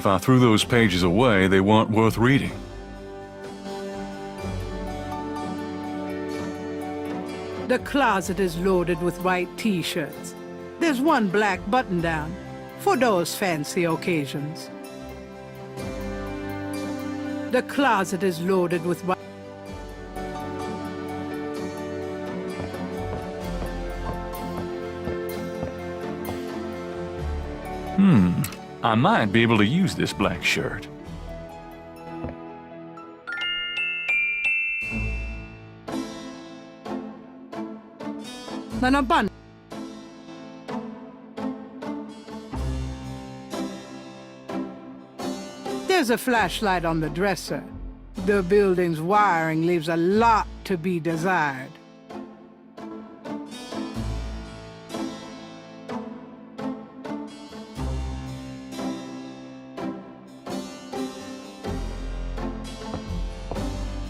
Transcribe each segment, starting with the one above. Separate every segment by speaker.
Speaker 1: If I threw those pages away, they weren't worth reading.
Speaker 2: The closet is loaded with white t-shirts. There's one black button-down for those fancy occasions. The closet is loaded with white...
Speaker 1: I might be able to use this black shirt.
Speaker 2: An abundance. There's a flashlight on the dresser. The building's wiring leaves a lot to be desired.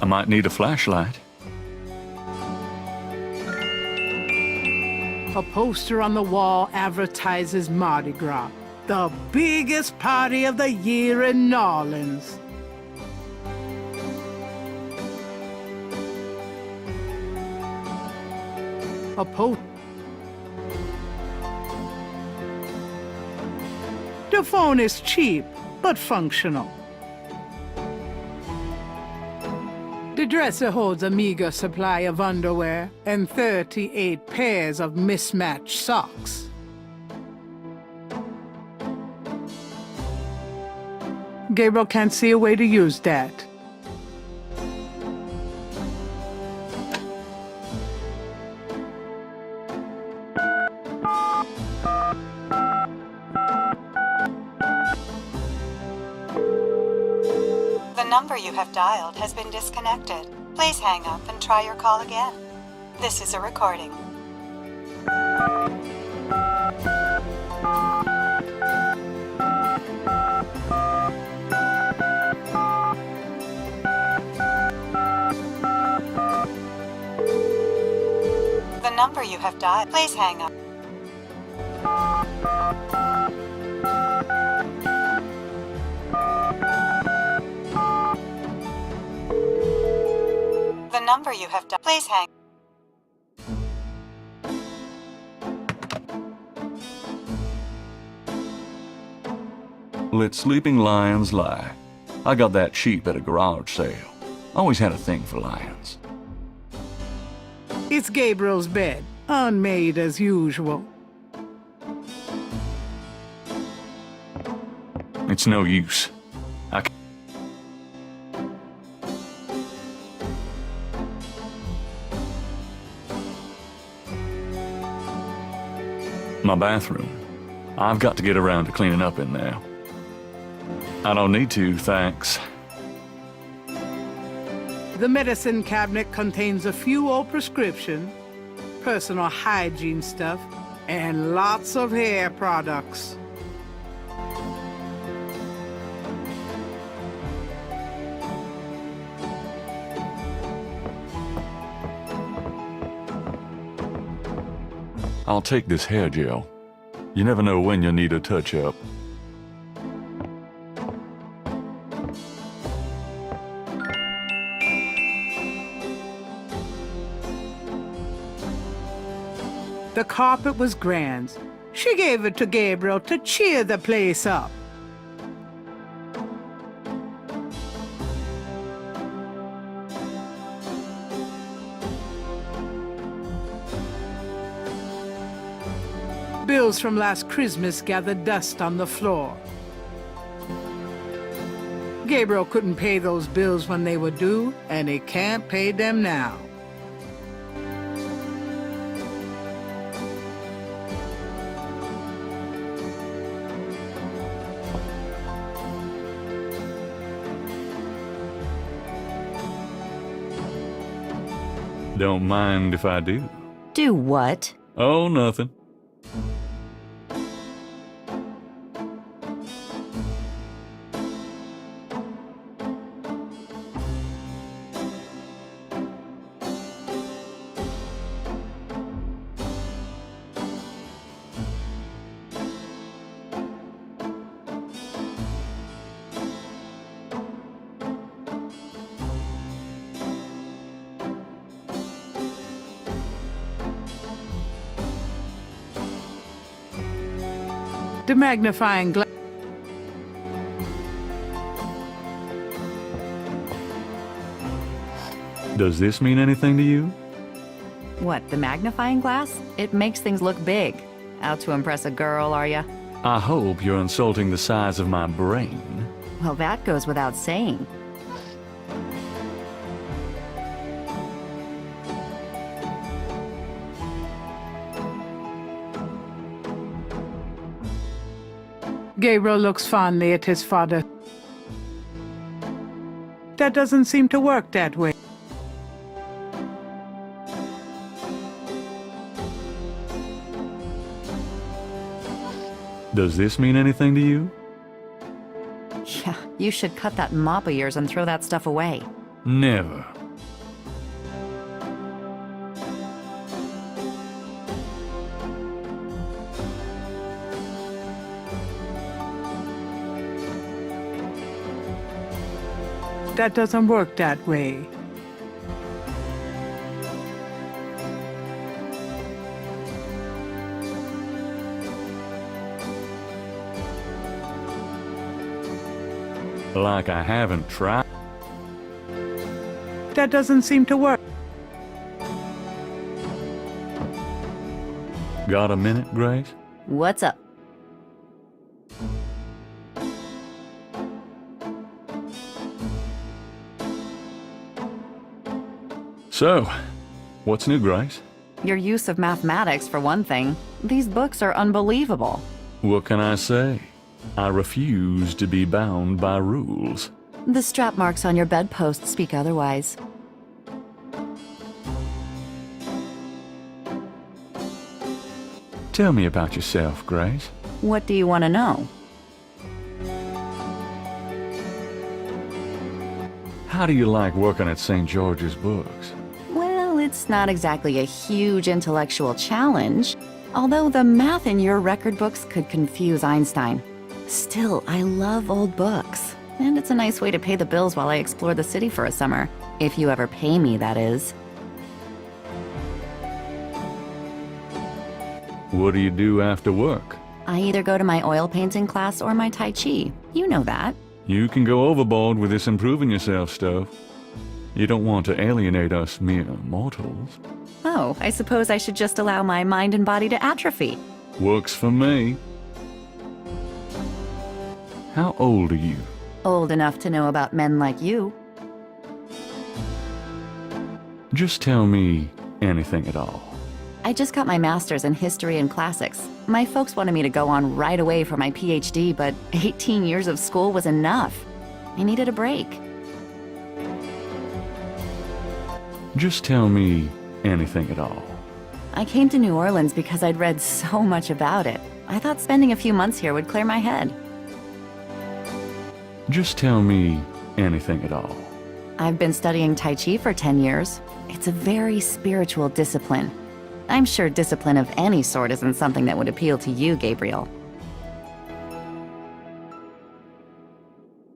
Speaker 1: I might need a flashlight.
Speaker 2: A poster on the wall advertises Mardi Gras, the biggest party of the year in New Orleans. The phone is cheap, but functional. The dresser holds a meager supply of underwear and 38 pairs of mismatched socks. Gabriel can't see a way to use that.
Speaker 3: The number you have dialed has been disconnected. Please hang up and try your call again. This is a recording. The number you have dialed, please hang up. The number you have dialed, please hang.
Speaker 1: Let sleeping lions lie. I got that cheap at a garage sale. Always had a thing for lions.
Speaker 2: It's Gabriel's bed, unmade as usual.
Speaker 1: It's no use. My bathroom. I've got to get around to cleaning up in there. I don't need to, thanks.
Speaker 2: The medicine cabinet contains a few old prescriptions, personal hygiene stuff, and lots of hair products.
Speaker 1: I'll take this hair gel. You never know when you'll need a touch-up.
Speaker 2: The carpet was grand. She gave it to Gabriel to cheer the place up. Bills from last Christmas gathered dust on the floor. Gabriel couldn't pay those bills when they were due, and he can't pay them now.
Speaker 1: Don't mind if I do.
Speaker 4: Do what?
Speaker 1: Oh, nothing.
Speaker 2: The magnifying glass.
Speaker 1: Does this mean anything to you?
Speaker 4: What, the magnifying glass? It makes things look big. Out to impress a girl, are ya?
Speaker 1: I hope you're insulting the size of my brain.
Speaker 4: Well, that goes without saying.
Speaker 2: Gabriel looks fondly at his father. That doesn't seem to work that way.
Speaker 1: Does this mean anything to you?
Speaker 4: Yeah, you should cut that mop of yours and throw that stuff away.
Speaker 1: Never.
Speaker 2: That doesn't work that way.
Speaker 1: Like I haven't tried.
Speaker 2: That doesn't seem to work.
Speaker 1: Got a minute, Grace?
Speaker 4: What's up?
Speaker 1: So, what's new, Grace?
Speaker 4: Your use of mathematics, for one thing. These books are unbelievable.
Speaker 1: What can I say? I refuse to be bound by rules.
Speaker 4: The strap marks on your bedpost speak otherwise.
Speaker 1: Tell me about yourself, Grace.
Speaker 4: What do you want to know?
Speaker 1: How do you like working at St. George's Books?
Speaker 4: Well, it's not exactly a huge intellectual challenge, although the math in your record books could confuse Einstein. Still, I love old books, and it's a nice way to pay the bills while I explore the city for a summer. If you ever pay me, that is.
Speaker 1: What do you do after work?
Speaker 4: I either go to my oil painting class or my Tai Chi. You know that.
Speaker 1: You can go overboard with this improving yourself stuff. You don't want to alienate us mere mortals.
Speaker 4: Oh, I suppose I should just allow my mind and body to atrophy.
Speaker 1: Works for me. How old are you?
Speaker 4: Old enough to know about men like you.
Speaker 1: Just tell me anything at all.
Speaker 4: I just got my master's in history and classics. My folks wanted me to go on right away for my PhD, but 18 years of school was enough. I needed a break.
Speaker 1: Just tell me anything at all.
Speaker 4: I came to New Orleans because I'd read so much about it. I thought spending a few months here would clear my head.
Speaker 1: Just tell me anything at all.
Speaker 4: I've been studying Tai Chi for 10 years. It's a very spiritual discipline. I'm sure discipline of any sort isn't something that would appeal to you, Gabriel.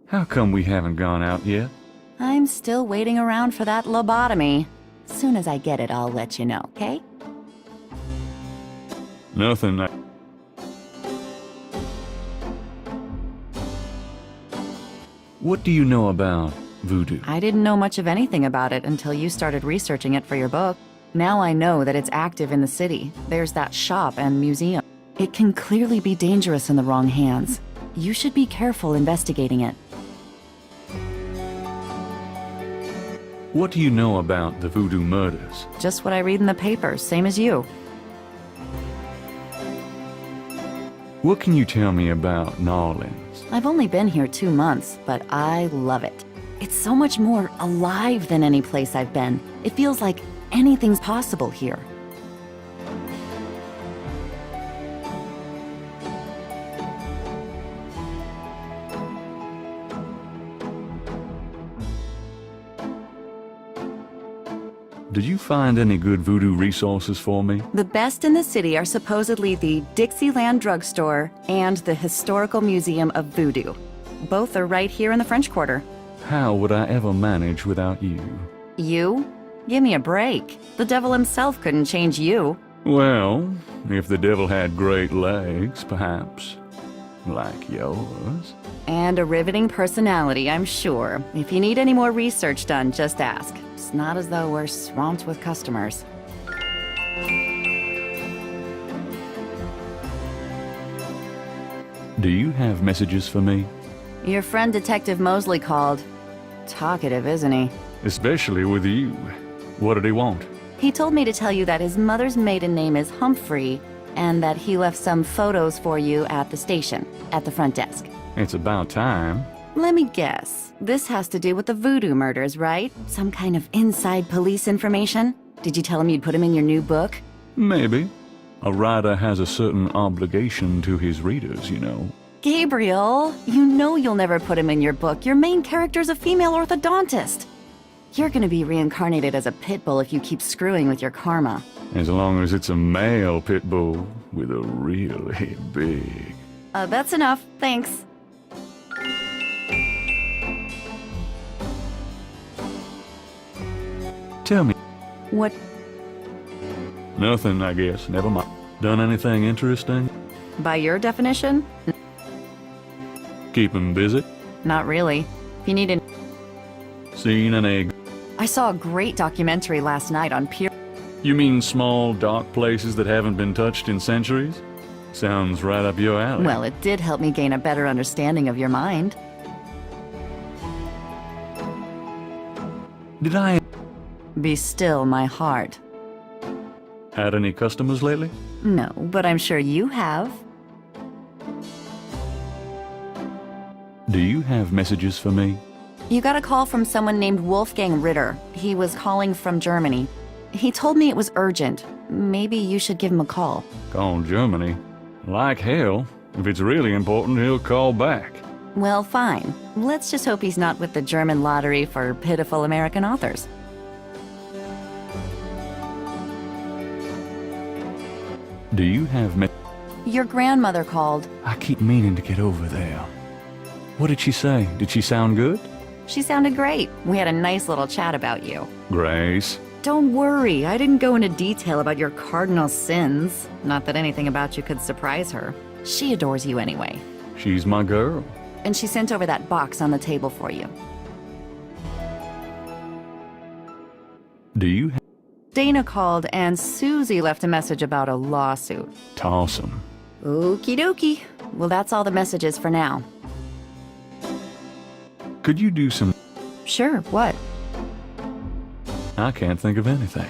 Speaker 1: How come we haven't gone out yet?
Speaker 4: I'm still waiting around for that lobotomy. Soon as I get it, I'll let you know, okay?
Speaker 1: Nothing. What do you know about voodoo?
Speaker 4: I didn't know much of anything about it until you started researching it for your book. Now I know that it's active in the city. There's that shop and museum. It can clearly be dangerous in the wrong hands. You should be careful investigating it.
Speaker 1: What do you know about the voodoo murders?
Speaker 4: Just what I read in the papers, same as you.
Speaker 1: What can you tell me about New Orleans?
Speaker 4: I've only been here 2 months, but I love it. It's so much more alive than any place I've been. It feels like anything's possible here.
Speaker 1: Did you find any good voodoo resources for me?
Speaker 4: The best in the city are supposedly the Dixieland Drugstore and the Historical Museum of Voodoo. Both are right here in the French Quarter.
Speaker 1: How would I ever manage without you?
Speaker 4: You? Give me a break. The devil himself couldn't change you.
Speaker 1: Well, if the devil had great legs, perhaps. like yours.
Speaker 4: And a riveting personality, I'm sure. If you need any more research done, just ask. It's not as though we're swamped with customers.
Speaker 1: Do you have messages for me?
Speaker 4: Your friend Detective Mosley called. Talkative, isn't he?
Speaker 1: Especially with you. What did he want?
Speaker 4: He told me to tell you that his mother's maiden name is Humphrey, and that he left some photos for you at the station, at the front desk.
Speaker 1: It's about time.
Speaker 4: Let me guess. This has to do with the voodoo murders, right? Some kind of inside police information? Did you tell him you'd put him in your new book?
Speaker 1: Maybe. A writer has a certain obligation to his readers, you know.
Speaker 4: Gabriel, you know you'll never put him in your book. Your main character's a female orthodontist. You're gonna be reincarnated as a pit bull if you keep screwing with your karma.
Speaker 1: As long as it's a male pit bull with a really big...
Speaker 4: That's enough. Thanks.
Speaker 1: Tell me.
Speaker 4: What?
Speaker 1: Nothing, I guess. Never mind. Done anything interesting?
Speaker 4: By your definition?
Speaker 1: Keep him busy?
Speaker 4: Not really. If you need an...
Speaker 1: Seen an egg?
Speaker 4: I saw a great documentary last night on Pier...
Speaker 1: You mean small, dark places that haven't been touched in centuries? Sounds right up your alley.
Speaker 4: Well, it did help me gain a better understanding of your mind.
Speaker 1: Did I...
Speaker 4: Be still, my heart.
Speaker 1: Had any customers lately?
Speaker 4: No, but I'm sure you have.
Speaker 1: Do you have messages for me?
Speaker 4: You got a call from someone named Wolfgang Ritter. He was calling from Germany. He told me it was urgent. Maybe you should give him a call.
Speaker 1: Call Germany? Like hell. If it's really important, he'll call back.
Speaker 4: Well, fine. Let's just hope he's not with the German lottery for pitiful American authors.
Speaker 1: Do you have
Speaker 4: Your grandmother called.
Speaker 1: I keep meaning to get over there. What did she say? Did she sound good?
Speaker 4: She sounded great. We had a nice little chat about you.
Speaker 1: Grace.
Speaker 4: Don't worry, I didn't go into detail about your cardinal sins. Not that anything about you could surprise her. She adores you anyway.
Speaker 1: She's my girl.
Speaker 4: And she sent over that box on the table for you.
Speaker 1: Do you have...
Speaker 4: Dana called and Susie left a message about a lawsuit.
Speaker 1: Toss 'em.
Speaker 4: Okie dokie. Well, that's all the messages for now.
Speaker 1: Could you do some...
Speaker 4: Sure, what?
Speaker 1: I can't think of anything.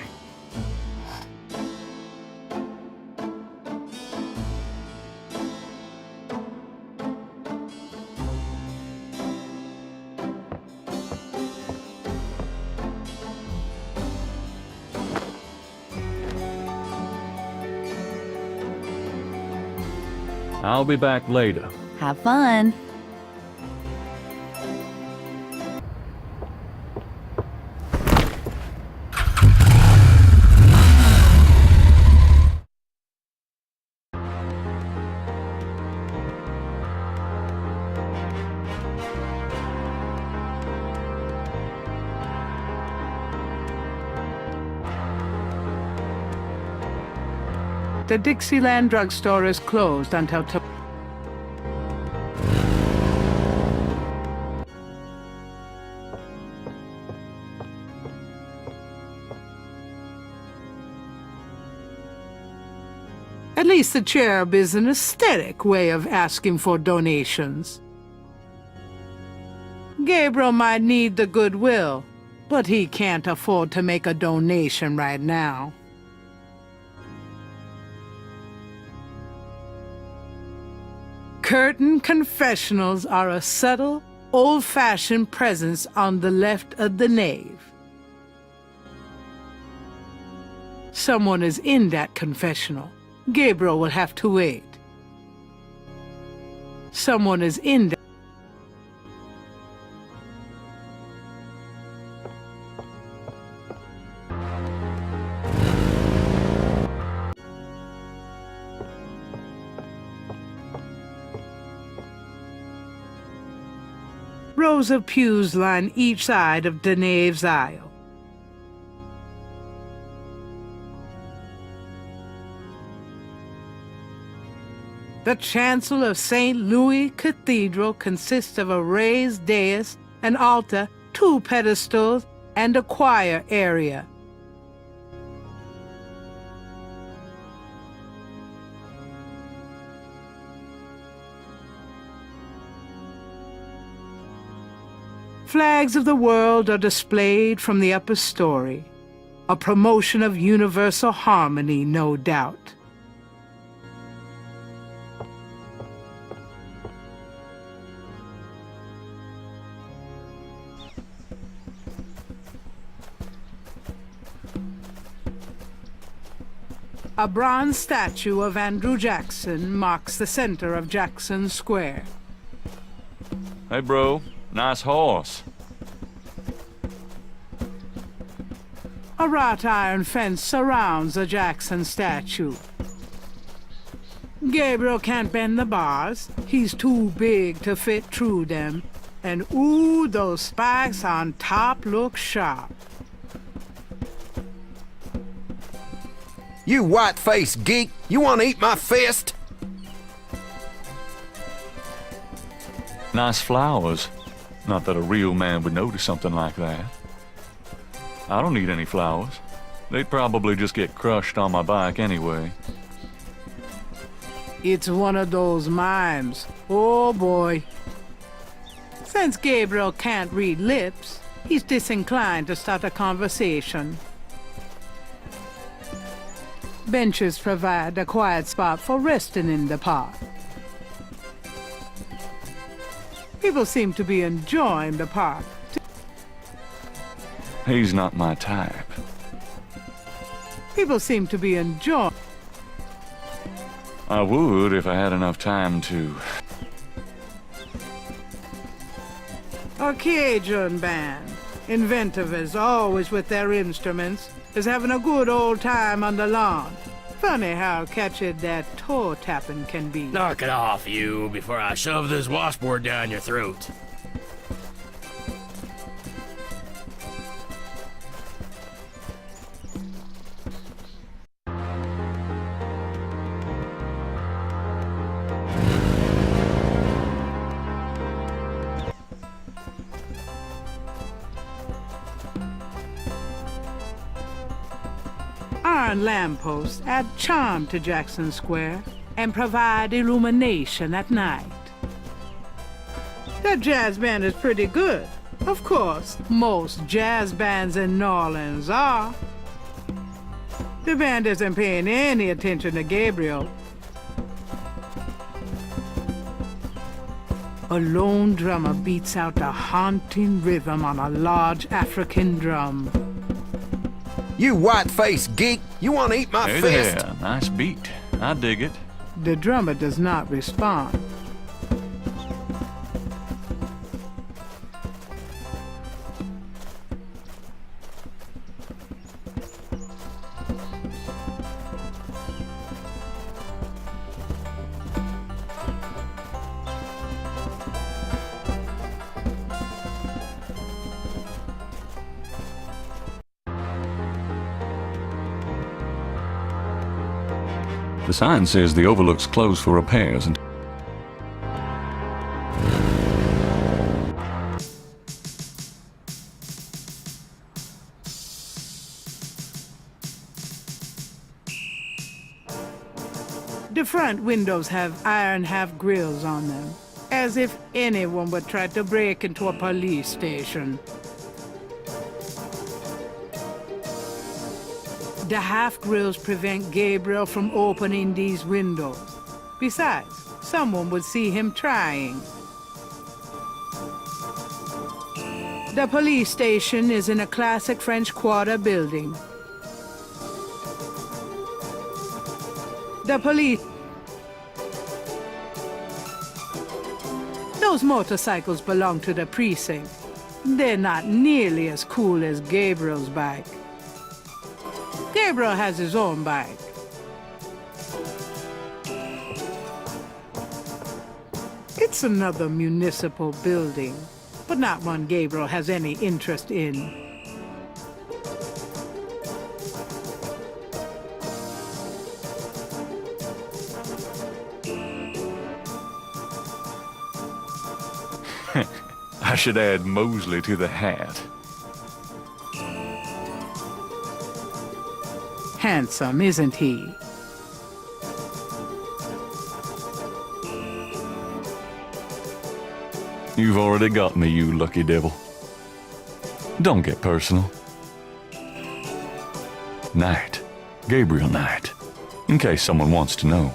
Speaker 1: I'll be back later.
Speaker 4: Have fun.
Speaker 2: The Dixieland drugstore is closed until tomorrow. At least the cherub is an aesthetic way of asking for donations. Gabriel might need the goodwill, but he can't afford to make a donation right now. Curtain confessionals are a subtle, old-fashioned presence on the left of the nave. Someone is in that confessional. Gabriel will have to wait. Someone is in that. Rows of pews line each side of the nave's aisle. The chancel of St. Louis Cathedral consists of a raised dais, an altar, 2 pedestals, and a choir area. Flags of the world are displayed from the upper story, a promotion of universal harmony, no doubt. A bronze statue of Andrew Jackson marks the center of Jackson Square.
Speaker 1: Hey, bro. Nice horse.
Speaker 2: A wrought iron fence surrounds the Jackson statue. Gabriel can't bend the bars. He's too big to fit through them. And ooh, those spikes on top look sharp.
Speaker 5: You white-faced geek, you want to eat my fist?
Speaker 1: Nice flowers. Not that a real man would notice something like that. I don't need any flowers. They'd probably just get crushed on my bike anyway.
Speaker 2: It's one of those mimes. Oh boy. Since Gabriel can't read lips, he's disinclined to start a conversation. Benches provide a quiet spot for resting in the park. People seem to be enjoying the park.
Speaker 1: He's not my type.
Speaker 2: People seem to be enjoying.
Speaker 1: I would if I had enough time to.
Speaker 2: A Cajun band, inventive as always with their instruments, is having a good old time on the lawn. Funny how catchy that toe tapping can be.
Speaker 6: Knock it off, you, before I shove this washboard down your throat.
Speaker 2: Iron lampposts add charm to Jackson Square and provide illumination at night. That jazz band is pretty good. Of course, most jazz bands in New Orleans are. The band isn't paying any attention to Gabriel. A lone drummer beats out a haunting rhythm on a large African drum.
Speaker 5: You white-faced geek, you want to eat my
Speaker 1: Hey
Speaker 5: fist?
Speaker 1: there, nice beat. I dig it.
Speaker 2: The drummer does not respond.
Speaker 1: The sign says the overlook's closed for repairs and
Speaker 2: The front windows have iron half-grills on them, as if anyone would try to break into a police station. The half-grills prevent Gabriel from opening these windows. Besides, someone would see him trying. The police station is in a classic French Quarter building. The police... Those motorcycles belong to the precinct. They're not nearly as cool as Gabriel's bike. Gabriel has his own bike. It's another municipal building, but not one Gabriel has any interest in.
Speaker 1: I should add Mosley to the hat.
Speaker 2: Handsome, isn't he?
Speaker 1: You've already got me, you lucky devil. Don't get personal. Knight. Gabriel Knight. In case someone wants to know.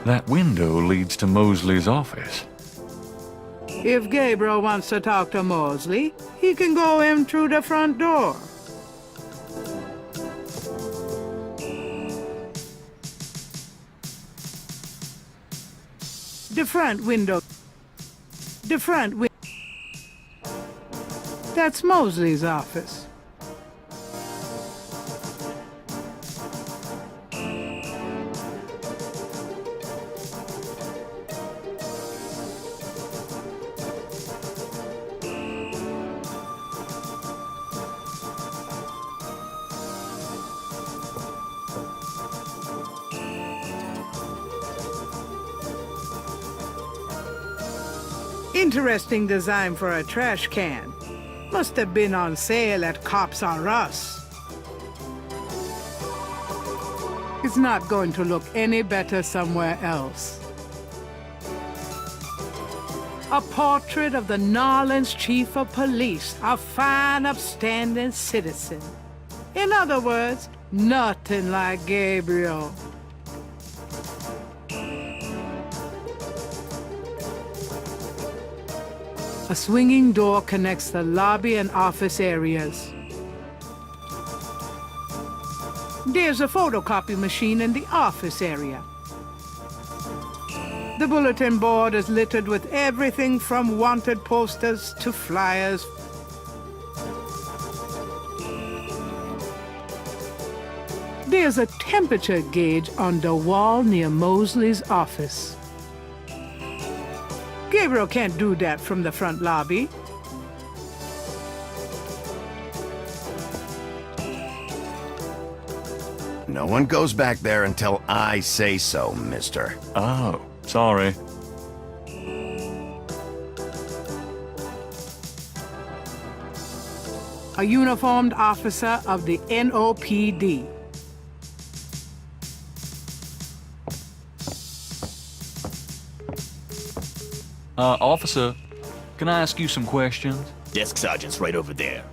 Speaker 1: That window leads to Mosley's office.
Speaker 2: If Gabriel wants to talk to Mosley, he can go in through the front door. The front window. That's Mosley's office. Interesting design for a trash can. Must have been on sale at Cops R Us. It's not going to look any better somewhere else. A portrait of the Narlands Chief of Police, a fine, upstanding citizen. In other words, nothing like Gabriel. A swinging door connects the lobby and office areas. There's a photocopy machine in the office area. The bulletin board is littered with everything from wanted posters to flyers. There's a temperature gauge on the wall near Mosley's office. Gabriel can't do that from the front lobby.
Speaker 5: No one goes back there until I say so, mister.
Speaker 1: Oh, sorry.
Speaker 2: A uniformed officer of the NOPD.
Speaker 1: Officer, can I ask you some questions?
Speaker 6: Desk sergeant's right over there.